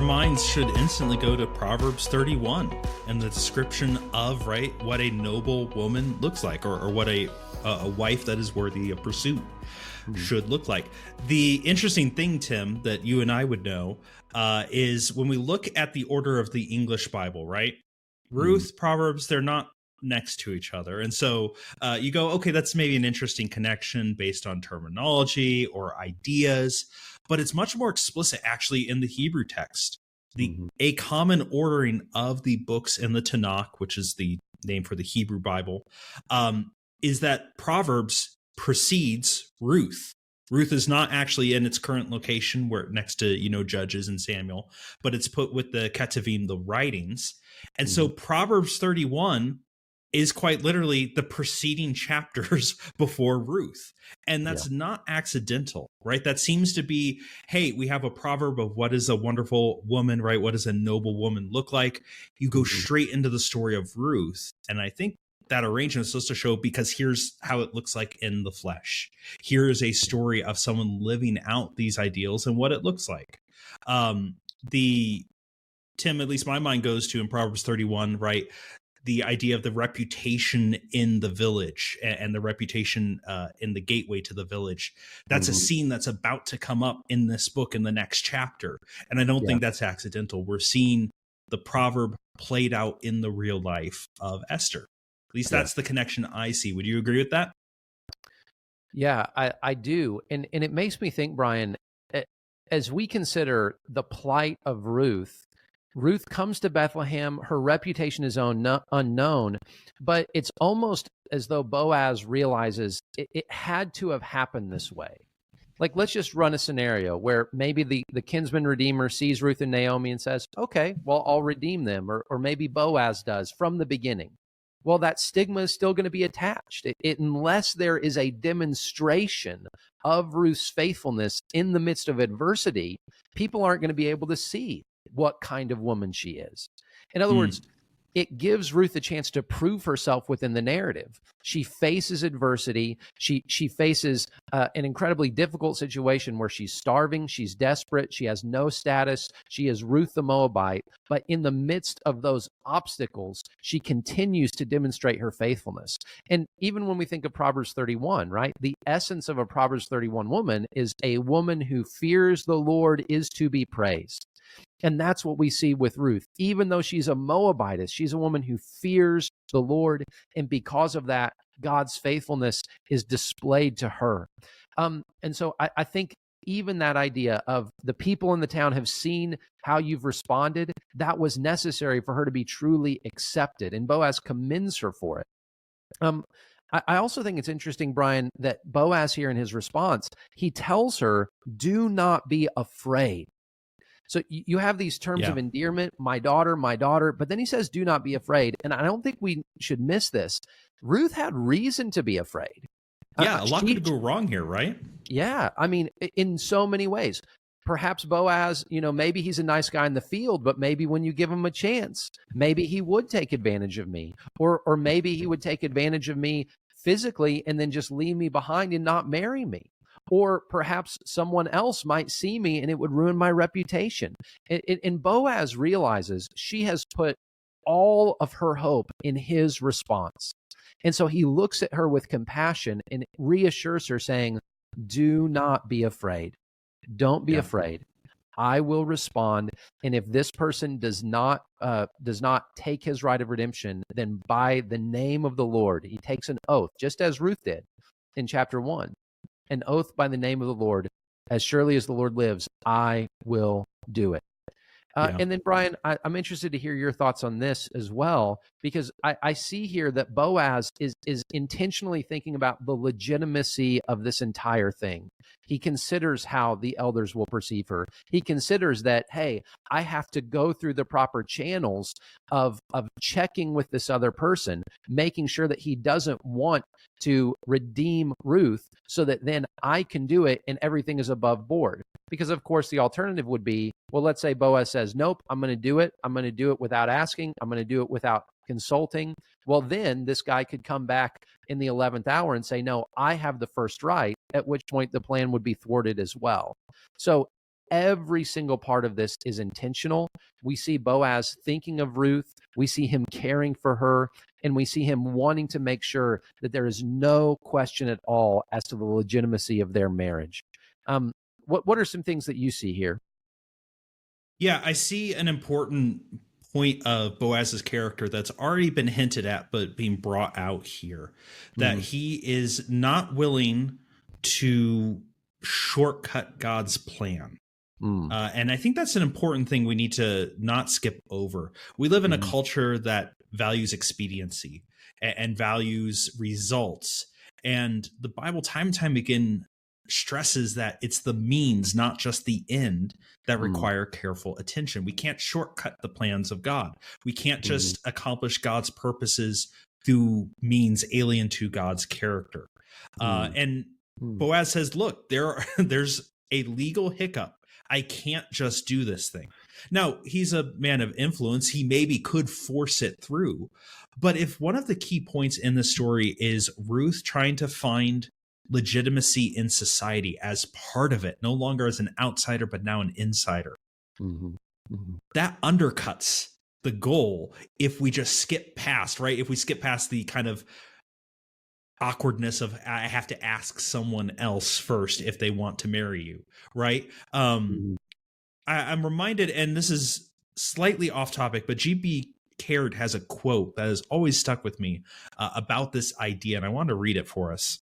minds should instantly go to Proverbs 31 and the description of, right, what a noble woman looks like, or what a wife that is worthy of pursuit should look like. The interesting thing, Tim, that you and I would know is when we look at the order of the English Bible, right? Ruth, Proverbs, they're not next to each other. And so you go, okay, that's maybe an interesting connection based on terminology or ideas, but it's much more explicit actually in the Hebrew text. A common ordering of the books in the Tanakh, which is the name for the Hebrew Bible, is that Proverbs precedes Ruth. Ruth is not actually in its current location where next to, Judges and Samuel, but it's put with the Ketuvim, the writings. And so Proverbs 31 is quite literally the preceding chapters before Ruth. And that's not accidental, right? That seems to be, hey, we have a proverb of what is a wonderful woman, right? What does a noble woman look like? You go straight into the story of Ruth. And I think that arrangement is supposed to show, because here's how it looks like in the flesh. Here is a story of someone living out these ideals and what it looks like. Tim, at least my mind goes to in Proverbs 31, right? The idea of the reputation in the village and the reputation in the gateway to the village. That's a scene that's about to come up in this book in the next chapter. And I don't think that's accidental. We're seeing the proverb played out in the real life of Esther. At least that's the connection I see. Would you agree with that? Yeah, I do. And it makes me think, Brian, as we consider the plight of Ruth comes to Bethlehem. Her reputation is unknown, but it's almost as though Boaz realizes it had to have happened this way. Like, let's just run a scenario where maybe the kinsman redeemer sees Ruth and Naomi and says, okay, well, I'll redeem them. Or maybe Boaz does from the beginning. Well, that stigma is still going to be attached. Unless there is a demonstration of Ruth's faithfulness in the midst of adversity, people aren't going to be able to see what kind of woman she is. In other words, it gives Ruth a chance to prove herself within the narrative. She faces adversity. She faces an incredibly difficult situation where she's starving, she's desperate, she has no status, she is Ruth the Moabite. But in the midst of those obstacles, she continues to demonstrate her faithfulness. And even when we think of Proverbs 31, right, the essence of a Proverbs 31 woman is a woman who fears the Lord is to be praised. And that's what we see with Ruth. Even though she's a Moabitess, she's a woman who fears the Lord. And because of that, God's faithfulness is displayed to her. And so I think even that idea of the people in the town have seen how you've responded, that was necessary for her to be truly accepted. And Boaz commends her for it. I also think it's interesting, Brian, that Boaz here in his response, he tells her, do not be afraid. So you have these terms of endearment, my daughter, but then he says, do not be afraid. And I don't think we should miss this. Ruth had reason to be afraid. Yeah, a lot could go wrong here, right? Yeah, I mean, in so many ways. Perhaps Boaz, maybe he's a nice guy in the field, but maybe when you give him a chance, maybe he would take advantage of me. Or maybe he would take advantage of me physically and then just leave me behind and not marry me. Or perhaps someone else might see me and it would ruin my reputation. And Boaz realizes she has put all of her hope in his response. And so he looks at her with compassion and reassures her, saying, do not be afraid. Don't be afraid. I will respond. And if this person does not take his right of redemption, then by the name of the Lord, he takes an oath, just as Ruth did in chapter 1. An oath by the name of the Lord, as surely as the Lord lives, I will do it. And then, Brian, I'm interested to hear your thoughts on this as well, because I see here that Boaz is intentionally thinking about the legitimacy of this entire thing. He considers how the elders will perceive her. He considers that, hey, I have to go through the proper channels of checking with this other person, making sure that he doesn't want to redeem Ruth so that then I can do it and everything is above board. Because, of course, the alternative would be, well, let's say Boaz says, nope, I'm going to do it. I'm going to do it without asking. I'm going to do it without consulting. Well, then this guy could come back in the 11th hour and say, no, I have the first right, at which point the plan would be thwarted as well. So every single part of this is intentional. We see Boaz thinking of Ruth, we see him caring for her, and we see him wanting to make sure that there is no question at all as to the legitimacy of their marriage. What are some things that you see here? Yeah, I see an important point of Boaz's character that's already been hinted at, but being brought out here, that he is not willing to shortcut God's plan. And I think that's an important thing we need to not skip over. We live in a culture that values expediency and values results. And the Bible, time and time again, stresses that it's the means, not just the end, that require careful attention. We can't shortcut the plans of God. We can't just accomplish God's purposes through means alien to God's character. And Boaz says, look, there's a legal hiccup. I can't just do this thing. Now, he's a man of influence. He maybe could force it through. But if one of the key points in the story is Ruth trying to find legitimacy in society as part of it, no longer as an outsider, but now an insider, that undercuts the goal if we just skip past, right? If we skip past the kind of awkwardness of I have to ask someone else first if they want to marry you, right? I'm reminded, and this is slightly off topic, but G.B. Caird has a quote that has always stuck with me about this idea, and I want to read it for us.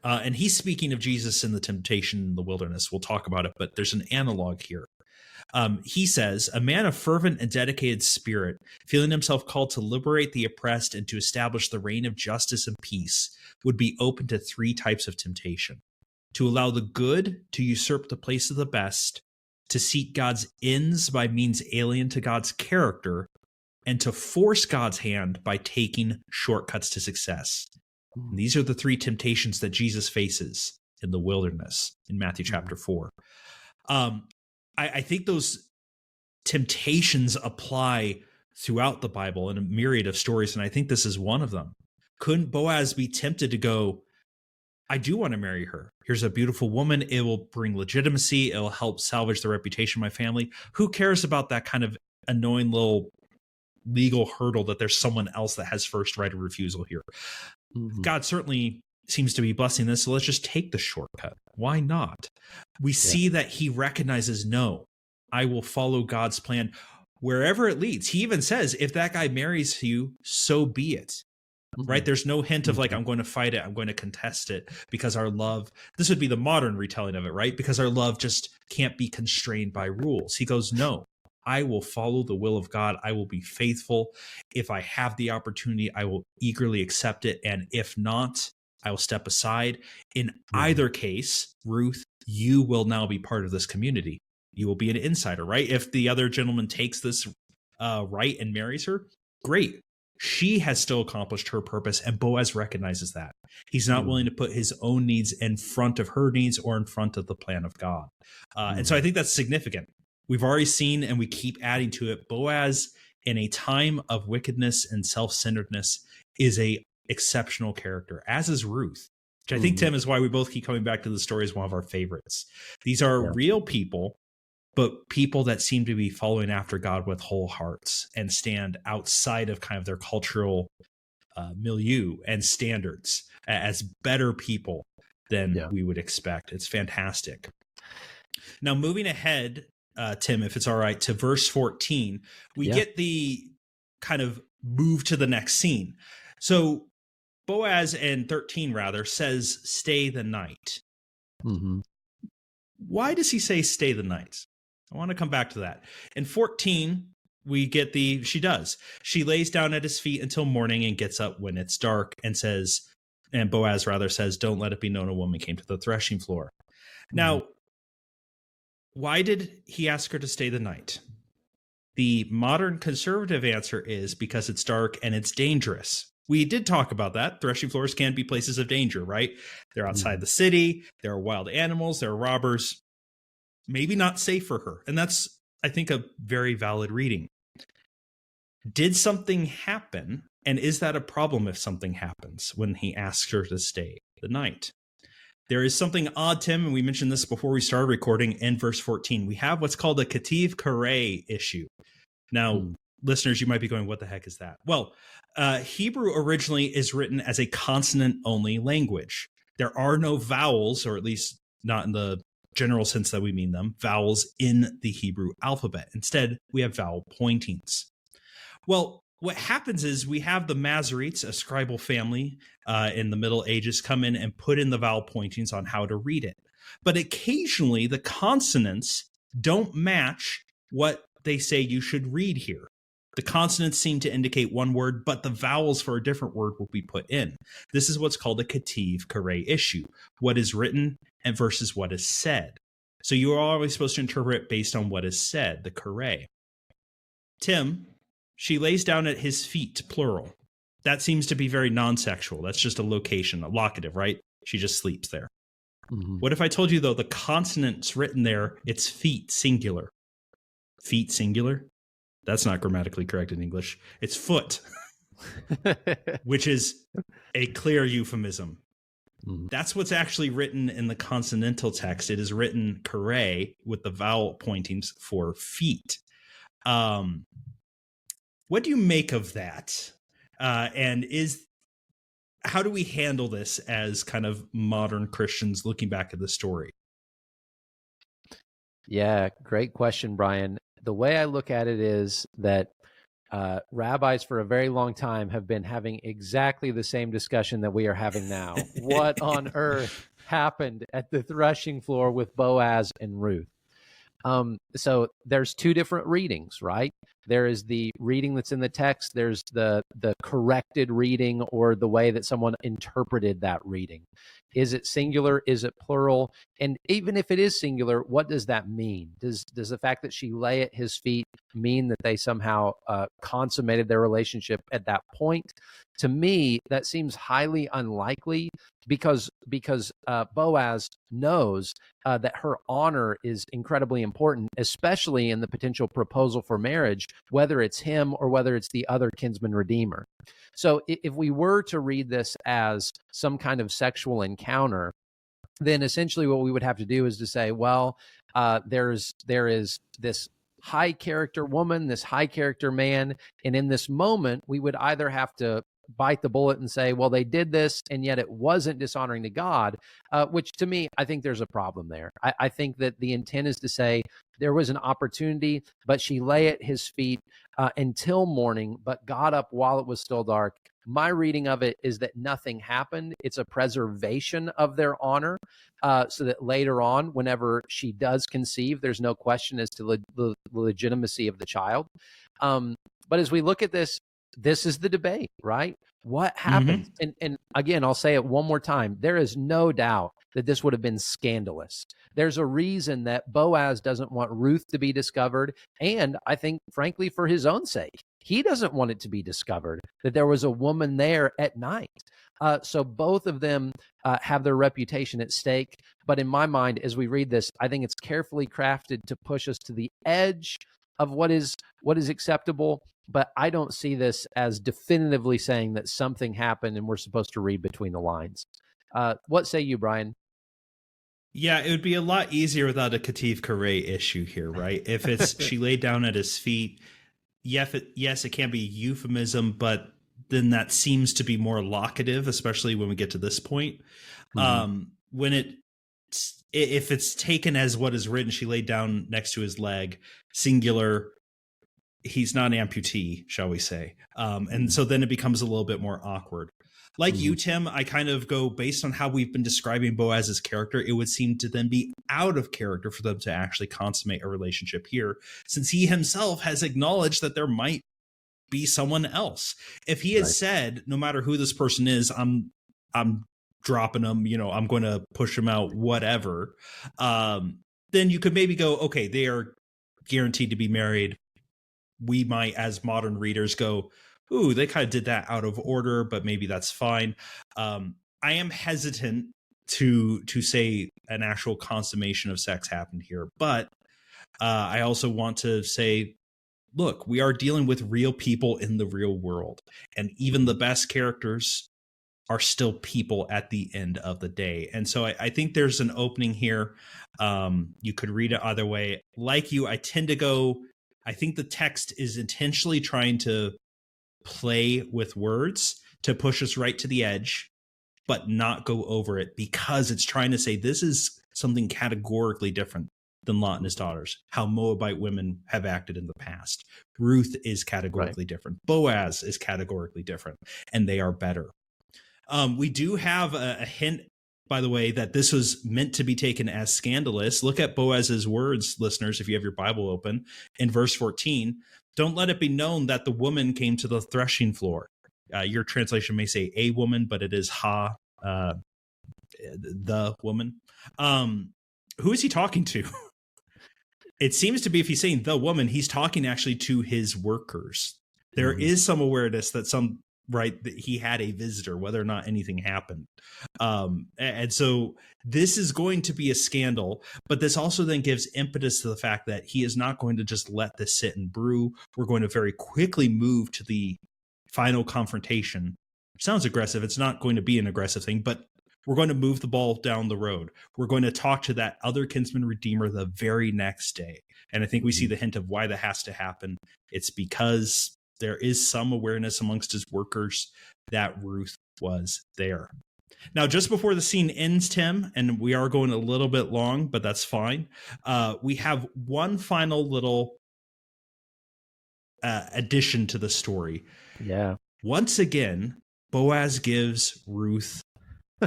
And he's speaking of Jesus in the temptation in the wilderness. We'll talk about it, but there's an analog here. He says, a man of fervent and dedicated spirit, feeling himself called to liberate the oppressed and to establish the reign of justice and peace, would be open to three types of temptation: to allow the good to usurp the place of the best, to seek God's ends by means alien to God's character, and to force God's hand by taking shortcuts to success. And these are the three temptations that Jesus faces in the wilderness in Matthew chapter 4. I think those temptations apply throughout the Bible in a myriad of stories, and I think this is one of them. Couldn't Boaz be tempted to go, I do want to marry her. Here's a beautiful woman. It will bring legitimacy. It'll help salvage the reputation of my family. Who cares about that kind of annoying little legal hurdle that there's someone else that has first right of refusal here? God certainly seems to be blessing this, so let's just take the shortcut. Why not? We see that he recognizes, no, I will follow God's plan wherever it leads. He even says, if that guy marries you, so be it. Right? There's no hint of like, I'm going to fight it, I'm going to contest it, because our love, this would be the modern retelling of it, right? Because our love just can't be constrained by rules. He goes, no, I will follow the will of God. I will be faithful. If I have the opportunity, I will eagerly accept it. And if not, I will step aside. In either case, Ruth, you will now be part of this community. You will be an insider, right? If the other gentleman takes this right and marries her, great. She has still accomplished her purpose, and Boaz recognizes that. He's not willing to put his own needs in front of her needs or in front of the plan of God. And so I think that's significant. We've already seen, and we keep adding to it, Boaz, in a time of wickedness and self-centeredness, is a exceptional character, as is Ruth, which I think, Tim, is why we both keep coming back to the story as one of our favorites. These are real people, but people that seem to be following after God with whole hearts and stand outside of kind of their cultural milieu and standards as better people than we would expect. It's fantastic. Now, moving ahead, Tim, if it's all right, to verse 14, we get the kind of move to the next scene. So Boaz, in 13 rather, says, stay the night. Why does he say stay the night? I want to come back to that. In 14, we get she does. She lays down at his feet until morning and gets up when it's dark and Boaz rather says, don't let it be known a woman came to the threshing floor. Now, why did he ask her to stay the night? The modern conservative answer is because it's dark and it's dangerous. We did talk about that. Threshing floors can be places of danger, right? They're outside the city. There are wild animals. There are robbers. Maybe not safe for her. And that's, I think, a very valid reading. Did something happen? And is that a problem if something happens when he asks her to stay the night? There is something odd, Tim, and we mentioned this before we started recording in verse 14. We have what's called a kativ kare issue. Now, listeners, you might be going, what the heck is that? Well, Hebrew originally is written as a consonant-only language. There are no vowels, or at least not in the general sense that we mean them, vowels in the Hebrew alphabet. Instead, we have vowel pointings. Well, what happens is we have the Masoretes, a scribal family in the Middle Ages, come in and put in the vowel pointings on how to read it. But occasionally, the consonants don't match what they say you should read here. The consonants seem to indicate one word, but the vowels for a different word will be put in. This is what's called a kativ kare issue, what is written and versus what is said. So you are always supposed to interpret based on what is said, the kare. Tim, she lays down at his feet, plural. That seems to be very non-sexual. That's just a location, a locative, right? She just sleeps there. Mm-hmm. What if I told you, though, the consonant's written there, it's feet, singular. Feet, singular? That's not grammatically correct in English. It's foot, which is a clear euphemism. Mm-hmm. That's what's actually written in the consonantal text. It is written kare with the vowel pointings for feet. What do you make of that? And how do we handle this as kind of modern Christians looking back at the story? Yeah, great question, Brian. The way I look at it is that rabbis for a very long time have been having exactly the same discussion that we are having now. What on earth happened at the threshing floor with Boaz and Ruth? So there's two different readings, right? There is the reading that's in the text. There's the corrected reading, or the way that someone interpreted that reading. Is it singular? Is it plural? And even if it is singular, what does that mean? Does the fact that she lay at his feet mean that they somehow consummated their relationship at that point? To me, that seems highly unlikely, because Boaz knows that her honor is incredibly important, especially in the potential proposal for marriage, whether it's him or whether it's the other kinsman redeemer. So if we were to read this as some kind of sexual encounter, then essentially what we would have to do is to say, well, there is this high character woman, this high character man, and in this moment, we would either have to bite the bullet and say, well, they did this, and yet it wasn't dishonoring to God, which to me, I think there's a problem there. I think that the intent is to say there was an opportunity, but she lay at his feet until morning, but got up while it was still dark. My reading of it is that nothing happened. It's a preservation of their honor, so that later on, whenever she does conceive, there's no question as to the legitimacy of the child. But as we look at this, this is the debate, right? What happens? Mm-hmm. And again, I'll say it one more time. There is no doubt that this would have been scandalous. There's a reason that Boaz doesn't want Ruth to be discovered. And I think, frankly, for his own sake, he doesn't want it to be discovered that there was a woman there at night. So both of them have their reputation at stake. But in my mind, as we read this, I think it's carefully crafted to push us to the edge of what is acceptable. But I don't see this as definitively saying that something happened and we're supposed to read between the lines. What say you, Brian? Yeah, it would be a lot easier without a kativ kare issue here, right? If it's she laid down at his feet, yes, it can be euphemism, but then that seems to be more locative, especially when we get to this point. When if it's taken as what is written, she laid down next to his leg, singular, he's not an amputee, shall we say. And so then it becomes a little bit more awkward. Like you, Tim, I kind of go based on how we've been describing Boaz's character. It would seem to then be out of character for them to actually consummate a relationship here, since he himself has acknowledged that there might be someone else. If he had said, no matter who this person is, I'm dropping them, I'm going to push them out, whatever, then you could maybe go, okay, they are guaranteed to be married. We might, as modern readers, go, ooh, they kind of did that out of order, but maybe that's fine. I am hesitant to say an actual consummation of sex happened here, but I also want to say, look, we are dealing with real people in the real world, and even the best characters are still people at the end of the day. And so I think there's an opening here. You could read it either way. Like you, I tend to go, I think the text is intentionally trying to play with words to push us right to the edge, but not go over it, because it's trying to say this is something categorically different than Lot and his daughters, how Moabite women have acted in the past. Ruth is categorically different. Boaz is categorically different, and they are better. We do have a hint, by the way, that this was meant to be taken as scandalous. Look at Boaz's words, listeners, if you have your Bible open, in verse 14. Don't let it be known that the woman came to the threshing floor. Your translation may say a woman, but it is the woman. Who is he talking to? It seems to be, if he's saying the woman, he's talking actually to his workers. There is some awareness that that he had a visitor, whether or not anything happened. And so this is going to be a scandal, but this also then gives impetus to the fact that he is not going to just let this sit and brew. We're going to very quickly move to the final confrontation. Sounds aggressive. It's not going to be an aggressive thing, but we're going to move the ball down the road. We're going to talk to that other kinsman redeemer the very next day. And I think we see the hint of why that has to happen. It's because there is some awareness amongst his workers that Ruth was there. Now, just before the scene ends, Tim, and we are going a little bit long, but that's fine. We have one final little addition to the story. Yeah. Once again, Boaz gives Ruth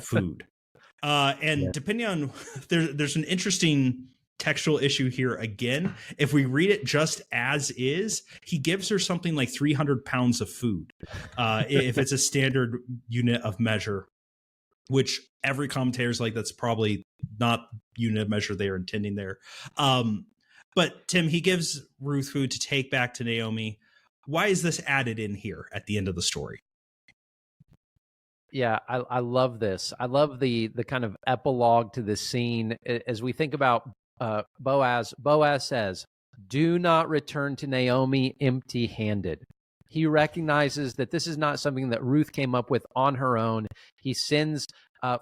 food. Depending on, there's an interesting textual issue here again. If we read it just as is, he gives her something like 300 pounds of food. If it's a standard unit of measure, which every commentator is like, that's probably not unit of measure they are intending there. But Tim, he gives Ruth food to take back to Naomi. Why is this added in here at the end of the story? Yeah, I love this. I love the kind of epilogue to this scene. As we think about Boaz says, "Do not return to Naomi empty-handed." He recognizes that this is not something that Ruth came up with on her own. He sends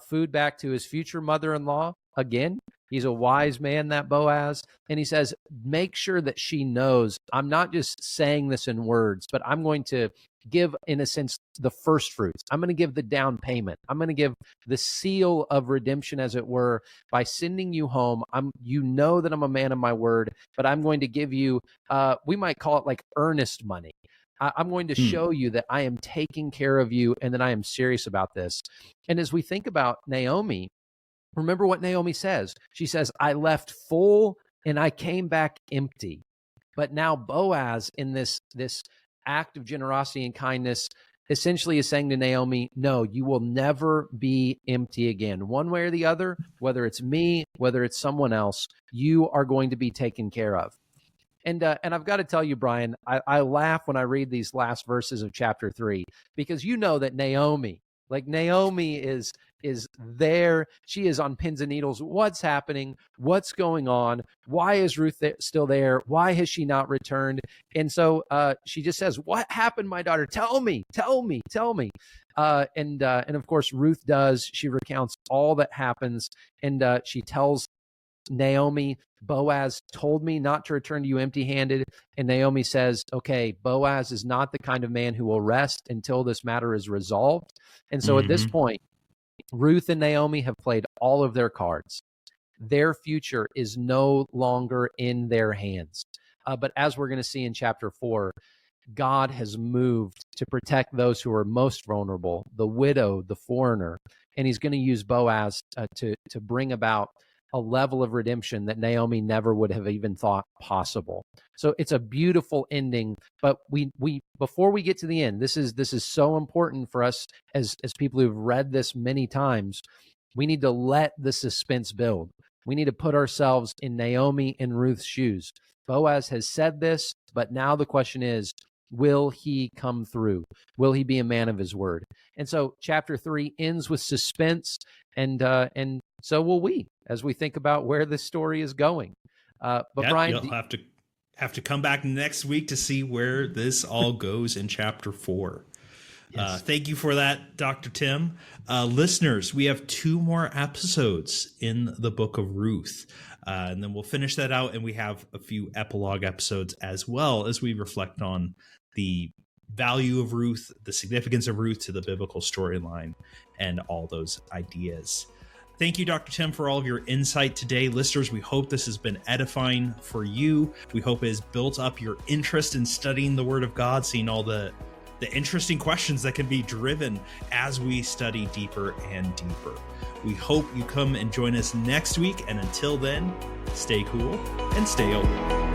food back to his future mother-in-law. Again, he's a wise man, that Boaz. And he says, make sure that she knows I'm not just saying this in words, but I'm going to give, in a sense, the first fruits. I'm going to give the down payment. I'm going to give the seal of redemption, as it were, by sending you home. You know that I'm a man of my word, but I'm going to give you, we might call it like earnest money. I'm going to show you that I am taking care of you and that I am serious about this. And as we think about Naomi, remember what Naomi says. She says, I left full and I came back empty. But now Boaz, in this act of generosity and kindness, essentially is saying to Naomi, no, you will never be empty again. One way or the other, whether it's me, whether it's someone else, you are going to be taken care of. And I've got to tell you, Brian, I laugh when I read these last verses of chapter 3, because you know that Naomi is there. She is on pins and needles. What's happening? What's going on? Why is Ruth still there? Why has she not returned? And so she just says, what happened, my daughter? Tell me. And of course, Ruth does. She recounts all that happens, and she tells Naomi, Boaz told me not to return to you empty-handed. And Naomi says, okay, Boaz is not the kind of man who will rest until this matter is resolved. And so at this point, Ruth and Naomi have played all of their cards. Their future is no longer in their hands. But as we're going to see in chapter 4, God has moved to protect those who are most vulnerable, the widow, the foreigner, and he's going to use Boaz to bring about a level of redemption that Naomi never would have even thought possible. So it's a beautiful ending. But we before we get to the end, this is so important for us as people who've read this many times. We need to let the suspense build. We need to put ourselves in Naomi and Ruth's shoes. Boaz has said this, but now the question is, will he come through? Will he be a man of his word? And so chapter 3 ends with suspense, and so will we, as we think about where this story is going. But Brian, you'll have to come back next week to see where this all goes in chapter 4. Yes. Thank you for that, Dr. Tim. Listeners, we have 2 more episodes in the book of Ruth. And then we'll finish that out, and we have a few epilogue episodes as well as we reflect on the value of Ruth, the significance of Ruth to the biblical storyline, and all those ideas. Thank you, Dr. Tim, for all of your insight today. Listeners, we hope this has been edifying for you. We hope it has built up your interest in studying the Word of God, seeing all the interesting questions that can be driven as we study deeper and deeper. We hope you come and join us next week. And until then, stay cool and stay open.